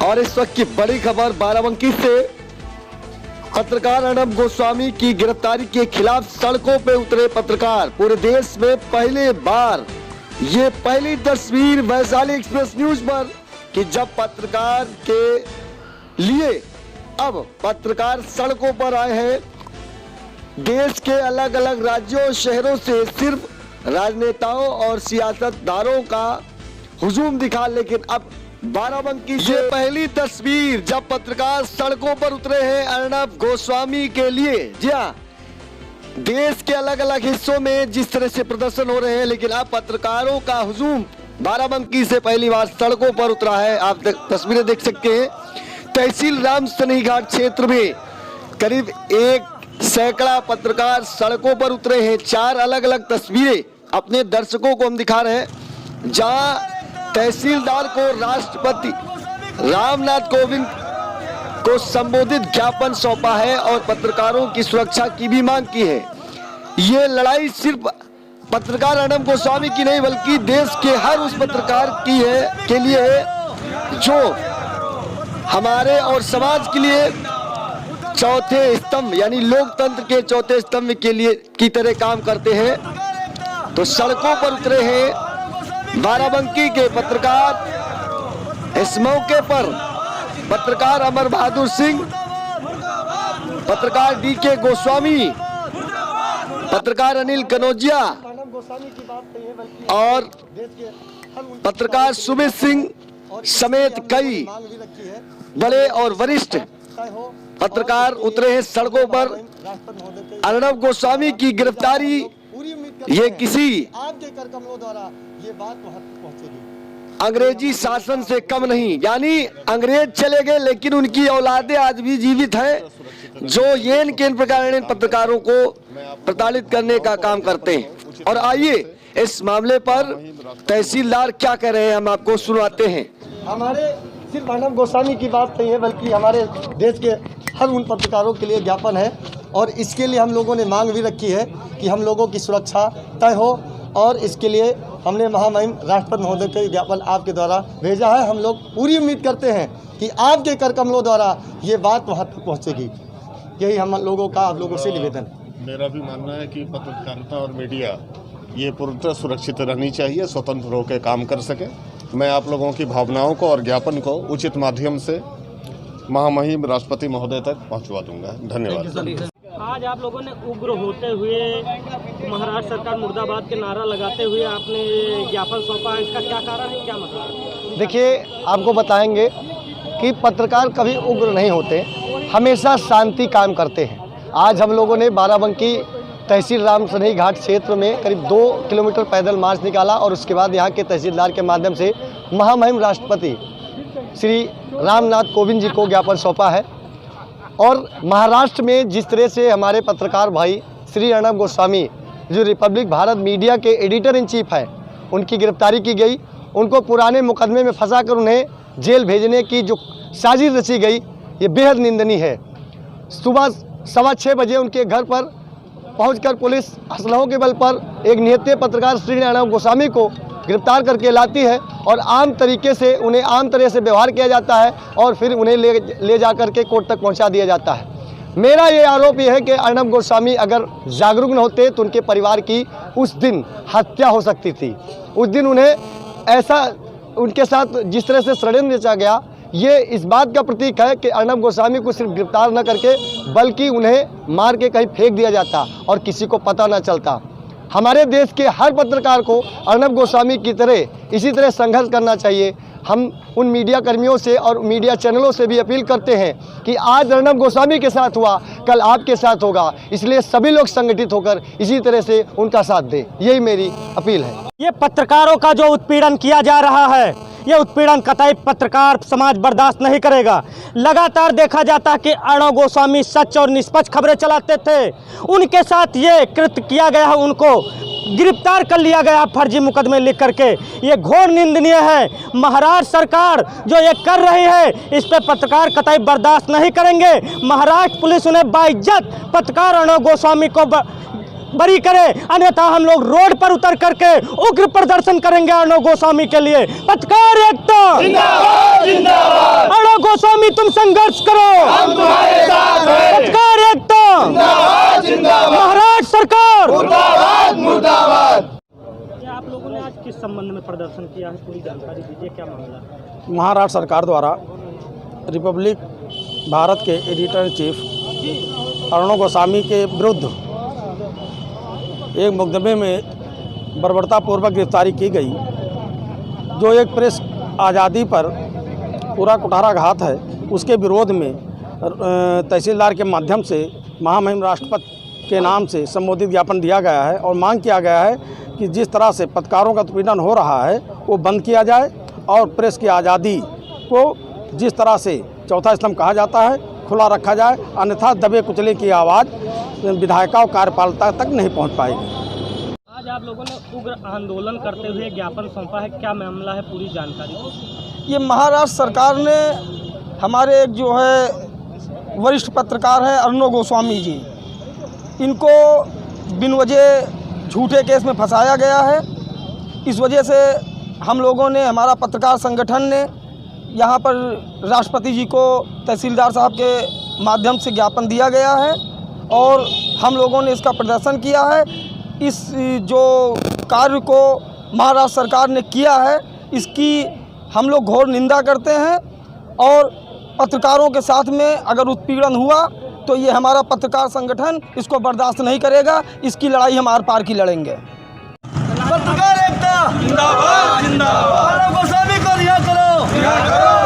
और इस वक्त की बड़ी खबर बाराबंकी से। पत्रकार अर्णब गोस्वामी की गिरफ्तारी के खिलाफ सड़कों पे उतरे पत्रकार। पूरे देश में पहले बार ये पहली तस्वीर वैशाली एक्सप्रेस न्यूज पर कि जब पत्रकार के लिए अब पत्रकार सड़कों पर आए हैं। देश के अलग अलग राज्यों शहरों से सिर्फ राजनेताओं और सियासतदारों का हुजूम दिखा, लेकिन अब बाराबंकी से पहली तस्वीर जब पत्रकार सड़कों पर उतरे हैं अर्णब गोस्वामी के लिए। जी हाँ, देश के अलग अलग हिस्सों में जिस तरह से प्रदर्शन हो रहे हैं, लेकिन अब पत्रकारों का हुजूम बाराबंकी से पहली बार सड़कों पर उतरा है। आप तस्वीरें देख सकते हैं। तहसील रामसनेहीघाट क्षेत्र में करीब 1 सैकड़ा पत्रकार सड़कों पर उतरे हैं। 4 अलग अलग तस्वीरें अपने दर्शकों को हम दिखा रहे हैं, जहां तहसीलदार को राष्ट्रपति रामनाथ कोविंद को संबोधित ज्ञापन सौंपा है और पत्रकारों की सुरक्षा की भी मांग की है। ये लड़ाई सिर्फ पत्रकार अर्णब गोस्वामी की नहीं, बल्कि देश के हर उस पत्रकार की है के लिए है जो हमारे और समाज के लिए चौथे स्तंभ यानी लोकतंत्र के चौथे स्तंभ के लिए की तरह काम करते हैं। तो सड़कों पर उतरे हैं बाराबंकी के पत्रकार। इस मौके पर पत्रकार अमर बहादुर सिंह, पत्रकार DK गोस्वामी, पत्रकार अनिल कनौजिया और पत्रकार सुमित सिंह समेत कई बड़े और वरिष्ठ पत्रकार उतरे हैं सड़कों पर। अर्णब गोस्वामी की गिरफ्तारी ये किसी अंग्रेजी शासन से कम नहीं, यानी अंग्रेज चले गए लेकिन उनकी औलादे आज भी जीवित हैं जो येन केन प्रकार पत्रकारों को प्रताड़ित करने का काम करते हैं। और आइए इस मामले पर तहसीलदार क्या कह रहे हैं हम आपको सुनाते हैं। हमारे सिर्फ अर्णब गोस्वामी की बात नहीं है, बल्कि हमारे देश के हर उन पत्रकारों के लिए ज्ञापन है और इसके लिए हम लोगों ने मांग भी रखी है कि हम लोगों की सुरक्षा तय हो। और इसके लिए हमने महामहिम राष्ट्रपति महोदय के ज्ञापन आपके द्वारा भेजा है। हम लोग पूरी उम्मीद करते हैं कि आपके कर कमलों द्वारा ये बात वहाँ तक पहुँचेगी। यही हम लोगों का आप लोगों से निवेदन है। मेरा भी मानना है कि पत्रकारिता और मीडिया ये पूर्णतः सुरक्षित रहनी चाहिए, स्वतंत्र होकर काम कर सके। मैं आप लोगों की भावनाओं को और ज्ञापन को उचित माध्यम से महामहिम राष्ट्रपति महोदय तक पहुंचवा दूंगा। धन्यवाद। आज आप लोगों ने उग्र होते हुए महाराष्ट्र सरकार मुर्दाबाद के नारा लगाते हुए आपने ज्ञापन सौंपा, इसका क्या कारण है, क्या मतलब? देखिए, आपको बताएंगे कि पत्रकार कभी उग्र नहीं होते, हमेशा शांति काम करते हैं। आज हम लोगों ने बाराबंकी तहसील रामसनेहीघाट क्षेत्र में करीब 2 किलोमीटर पैदल मार्च निकाला और उसके बाद यहाँ के तहसीलदार के माध्यम से महामहिम राष्ट्रपति श्री रामनाथ कोविंद जी को ज्ञापन सौंपा है। और महाराष्ट्र में जिस तरह से हमारे पत्रकार भाई श्री अर्णब गोस्वामी जो रिपब्लिक भारत मीडिया के एडिटर इन चीफ हैं, उनकी गिरफ्तारी की गई। उनको पुराने मुकदमे में फंसाकर उन्हें जेल भेजने की जो साजिश रची गई, ये बेहद निंदनीय है। सुबह 6:15 बजे उनके घर पर पहुंचकर पुलिस असलहों के बल पर एक निहत्थे पत्रकार श्री अर्णब गोस्वामी को गिरफ्तार करके लाती है और आम तरीके से उन्हें आम तरह से व्यवहार किया जाता है और फिर उन्हें ले जा कर के कोर्ट तक पहुंचा दिया जाता है। मेरा ये आरोप ये है कि अर्णब गोस्वामी अगर जागरूक न होते तो उनके परिवार की उस दिन हत्या हो सकती थी। उस दिन उन्हें ऐसा उनके साथ जिस तरह से षड्यंत्र रचा गया, ये इस बात का प्रतीक है कि अर्णब गोस्वामी को सिर्फ गिरफ्तार न करके बल्कि उन्हें मार के कहीं फेंक दिया जाता और किसी को पता न चलता। हमारे देश के हर पत्रकार को अर्णब गोस्वामी की तरह इसी तरह संघर्ष करना चाहिए। हम उन मीडिया कर्मियों से और मीडिया चैनलों से भी अपील करते हैं कि आज अर्णब गोस्वामी के साथ हुआ, कल आपके साथ होगा, इसलिए सभी लोग संगठित होकर इसी तरह से उनका साथ दें। यही मेरी अपील है। ये पत्रकारों का जो उत्पीड़न किया जा रहा है, ये उत्पीड़न कतई पत्रकार समाज बर्दाश्त नहीं करेगा। लगातार देखा जाता है कि अर्णब गोस्वामी सच और निष्पक्ष खबरें चलाते थे, उनके साथ ये कृत्य किया गया है, उनको गिरफ्तार कर लिया गया फर्जी मुकदमे लिख करके। ये घोर निंदनीय है। महाराष्ट्र सरकार जो ये कर रही है, इस पे पत्रकार कतई बर्दाश्त नहीं करेंगे। महाराष्ट्र पुलिस उन्हें बाइज्जत पत्रकार अर्णब गोस्वामी को बरी करे, अन्यथा हम लोग रोड पर उतर करके उग्र प्रदर्शन करेंगे अर्णब गोस्वामी के लिए। पत्रकार एकता जिंदाबाद जिंदाबाद। अर्णव गोस्वामी तुम संघर्ष करो, हम तुम्हारे साथ हैं। पत्रकार एकता जिंदाबाद जिंदाबाद, महाराष्ट्र सरकार मुर्दाबाद मुर्दाबाद। क्या आप लोगों ने आज किस संबंध में प्रदर्शन किया है, पूरी जानकारी दीजिए, क्या मामला है? महाराष्ट्र सरकार द्वारा रिपब्लिक भारत के editor in chief Arnab Goswami के विरुद्ध एक मुकदमे में बर्बरतापूर्वक गिरफ्तारी की गई, जो एक प्रेस आज़ादी पर पूरा कुठाराघात है। उसके विरोध में तहसीलदार के माध्यम से महामहिम राष्ट्रपति के नाम से संबोधित ज्ञापन दिया गया है और मांग किया गया है कि जिस तरह से पत्रकारों का उत्पीड़न हो रहा है वो बंद किया जाए और प्रेस की आज़ादी को जिस तरह से चौथा स्तंभ कहा जाता है खुला रखा जाए, अन्यथा दबे कुचले की आवाज़ विधायिका और कार्यपालिका तक नहीं पहुंच पाएगी। आज आप लोगों ने उग्र आंदोलन करते हुए ज्ञापन सौंपा है, क्या मामला है, पूरी जानकारी? ये महाराष्ट्र सरकार ने हमारे एक जो है वरिष्ठ पत्रकार हैं अर्णव गोस्वामी जी, इनको बिन वजह झूठे केस में फंसाया गया है। इस वजह से हम लोगों ने, हमारा पत्रकार संगठन ने यहाँ पर राष्ट्रपति जी को तहसीलदार साहब के माध्यम से ज्ञापन दिया गया है और हम लोगों ने इसका प्रदर्शन किया है। इस जो कार्य को महाराष्ट्र सरकार ने किया है इसकी हम लोग घोर निंदा करते हैं और पत्रकारों के साथ में अगर उत्पीड़न हुआ तो ये हमारा पत्रकार संगठन इसको बर्दाश्त नहीं करेगा। इसकी लड़ाई हम आर पार की लड़ेंगे। पत्रकार एकता जिंदाबाद जिंदाबाद, अर्णव गोस्वामी को रिहा करो।